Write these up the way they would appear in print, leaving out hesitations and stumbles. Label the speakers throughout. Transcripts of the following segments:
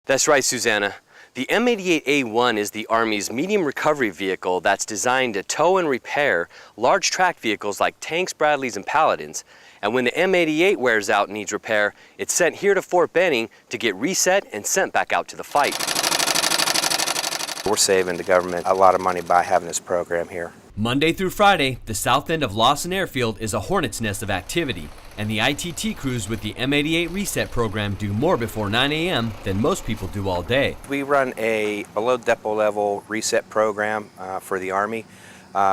Speaker 1: That's right, Susanna. The M88A1 is the Army's medium recovery vehicle that's designed to tow and repair large track vehicles like tanks, Bradleys, and Paladins. And when the M88 wears out and needs repair, it's sent here to Fort Benning to get reset and sent back out to the fight.
Speaker 2: We're saving the government a lot of money by having this program here.
Speaker 1: Monday through Friday, the south end of Lawson Airfield is a hornet's nest of activity, and the ITT crews with the M88 Reset program do more before 9 a.m. than most people do all day.
Speaker 2: We run a below depot level reset program for the Army,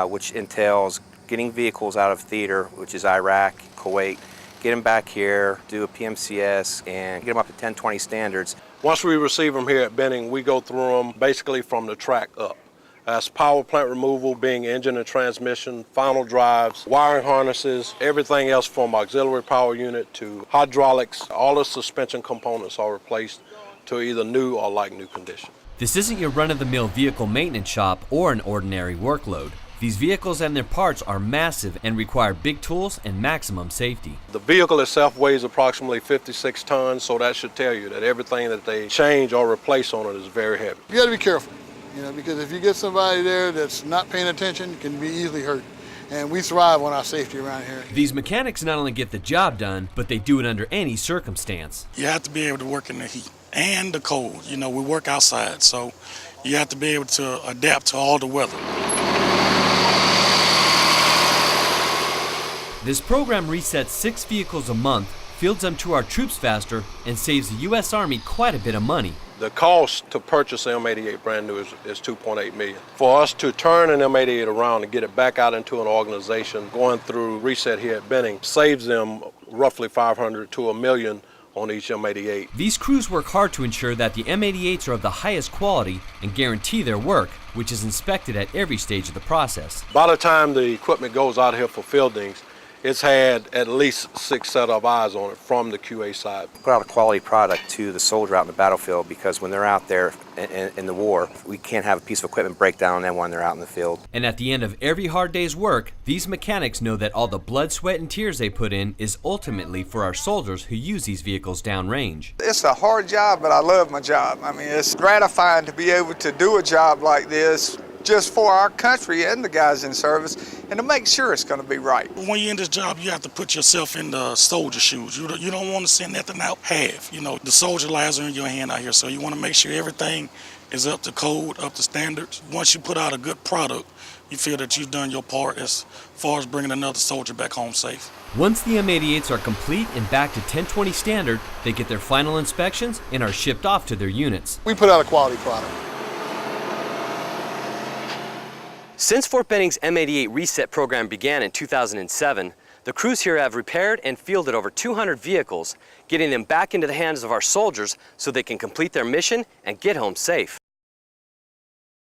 Speaker 2: which entails getting vehicles out of theater, which is Iraq, Kuwait, get them back here, do a PMCS, and get them up to 1020 standards.
Speaker 3: Once we receive them here at Benning, we go through them basically from the track up. That's power plant removal, being engine and transmission, final drives, wiring harnesses, everything else from auxiliary power unit to hydraulics. All the suspension components are replaced to either new or like new condition.
Speaker 1: This isn't your run-of-the-mill vehicle maintenance shop or an ordinary workload. These vehicles and their parts are massive and require big tools and maximum safety.
Speaker 3: The vehicle itself weighs approximately 56 tons, so that should tell you that everything that they change or replace on it is very heavy.
Speaker 4: You got to be careful. Because if you get somebody there that's not paying attention, it can be easily hurt. And we thrive on our safety around here.
Speaker 1: These mechanics not only get the job done, but they do it under any circumstance.
Speaker 5: You have to be able to work in the heat and the cold. We work outside, so you have to be able to adapt to all the weather.
Speaker 1: This program resets 6 vehicles a month, fields them to our troops faster, and saves the U.S. Army quite a bit of money.
Speaker 3: The cost to purchase an M88 brand new is $2.8 million. For us to turn an M88 around and get it back out into an organization going through reset here at Benning saves them roughly $500 to $1 million on each M88.
Speaker 1: These crews work hard to ensure that the M88s are of the highest quality and guarantee their work, which is inspected at every stage of the process.
Speaker 3: By the time the equipment goes out here for fieldings, it's had at least 6 set of eyes on it from the QA side.
Speaker 2: Put out a quality product to the soldier out in the battlefield, because when they're out there in the war, we can't have a piece of equipment break down on them when they're out in the field.
Speaker 1: And at the end of every hard day's work, these mechanics know that all the blood, sweat, and tears they put in is ultimately for our soldiers who use these vehicles downrange.
Speaker 6: It's a hard job, but I love my job. It's gratifying to be able to do a job like this just for our country and the guys in service, and to make sure it's going to be right.
Speaker 5: When you're in this job, you have to put yourself in the soldier shoes. You don't want to send nothing out half. The soldier lives are in your hand out here, so you want to make sure everything is up to code, up to standards. Once you put out a good product, you feel that you've done your part as far as bringing another soldier back home safe.
Speaker 1: Once the M88s are complete and back to 1020 standard, they get their final inspections and are shipped off to their units.
Speaker 4: We put out a quality product.
Speaker 1: Since Fort Benning's M88 Reset program began in 2007, the crews here have repaired and fielded over 200 vehicles, getting them back into the hands of our soldiers so they can complete their mission and get home safe.